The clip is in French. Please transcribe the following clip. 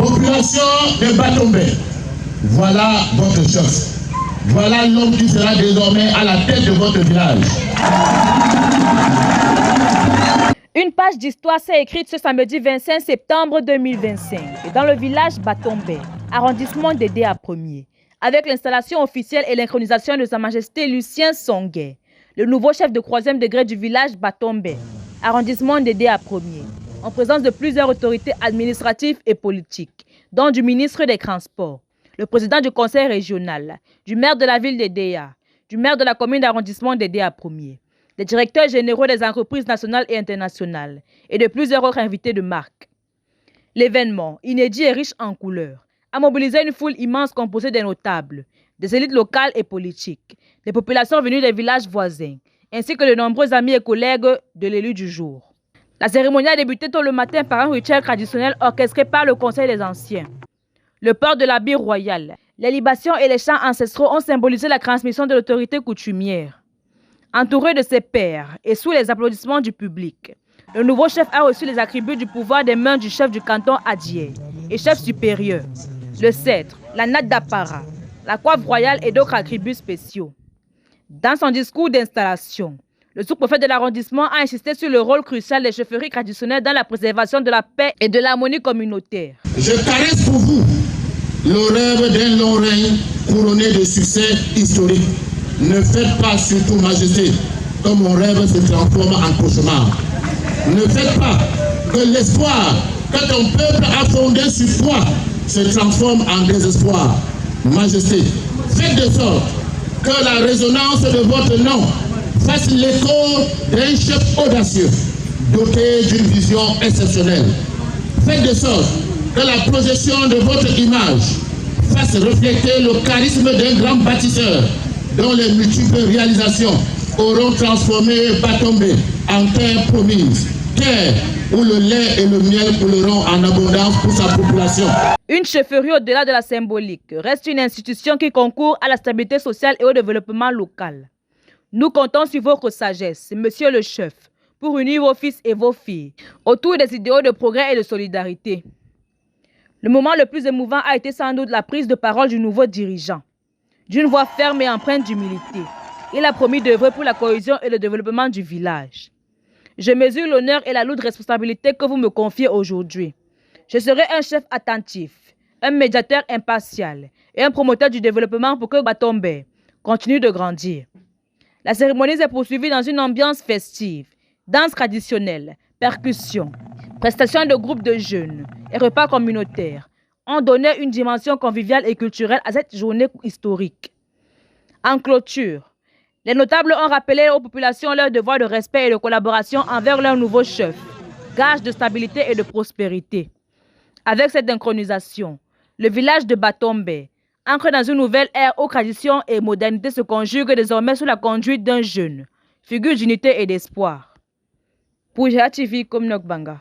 Population de Batombe, voilà votre chef. Voilà l'homme qui sera désormais à la tête de votre village. Une page d'histoire s'est écrite ce samedi 25 septembre 2025 dans le village Batombe, arrondissement d'Édé à Premier, avec l'installation officielle et l'intronisation de Sa Majesté Lucien Songué, le nouveau chef de 3e degré du village Batombe, arrondissement d'Édé à Premier, en présence de plusieurs autorités administratives et politiques, dont du ministre des Transports, le président du conseil régional, du maire de la ville d'Édéa, du maire de la commune d'arrondissement d'Édé à Premier, des directeurs généraux des entreprises nationales et internationales et de plusieurs autres invités de marque. L'événement, inédit et riche en couleurs, a mobilisé une foule immense composée des notables, des élites locales et politiques, des populations venues des villages voisins, ainsi que de nombreux amis et collègues de l'élu du jour. La cérémonie a débuté tôt le matin par un rituel traditionnel orchestré par le Conseil des Anciens. Le port de l'habit royal, les libations et les chants ancestraux ont symbolisé la transmission de l'autorité coutumière. Entouré de ses pairs et sous les applaudissements du public, le nouveau chef a reçu les attributs du pouvoir des mains du chef du canton Adié et chef supérieur, le sceptre, la natte d'apparat, la coiffe royale et d'autres attributs spéciaux. Dans son discours d'installation, le sous-préfet de l'arrondissement a insisté sur le rôle crucial des chefferies traditionnelles dans la préservation de la paix et de l'harmonie communautaire. Je caresse pour vous le rêve d'un long règne couronné de succès historiques. Ne faites pas, surtout Majesté, que mon rêve se transforme en cauchemar. Ne faites pas que l'espoir que ton peuple a fondé sur toi se transforme en désespoir. Majesté, faites de sorte que la résonance de votre nom fasse l'écho d'un chef audacieux, doté d'une vision exceptionnelle. Faites de sorte que la projection de votre image fasse refléter le charisme d'un grand bâtisseur, dont les multiples réalisations auront transformé Batombe en terre promise, terre où le lait et le miel couleront en abondance pour sa population. Une chefferie au-delà de la symbolique reste une institution qui concourt à la stabilité sociale et au développement local. Nous comptons sur votre sagesse, monsieur le chef, pour unir vos fils et vos filles autour des idéaux de progrès et de solidarité. Le moment le plus émouvant a été sans doute la prise de parole du nouveau dirigeant. D'une voix ferme et empreinte d'humilité, il a promis d'œuvrer pour la cohésion et le développement du village. Je mesure l'honneur et la lourde responsabilité que vous me confiez aujourd'hui. Je serai un chef attentif, un médiateur impartial et un promoteur du développement pour que Batombe continue de grandir. La cérémonie s'est poursuivie dans une ambiance festive, danse traditionnelle, percussions, prestations de groupes de jeunes et repas communautaires ont donné une dimension conviviale et culturelle à cette journée historique. En clôture, les notables ont rappelé aux populations leur devoir de respect et de collaboration envers leur nouveau chef, gage de stabilité et de prospérité. Avec cette synchronisation, le village de Batombe ancré dans une nouvelle ère où tradition et modernité se conjuguent désormais sous la conduite d'un jeune, figure d'unité et d'espoir. Pour GA TV comme Nokbanga.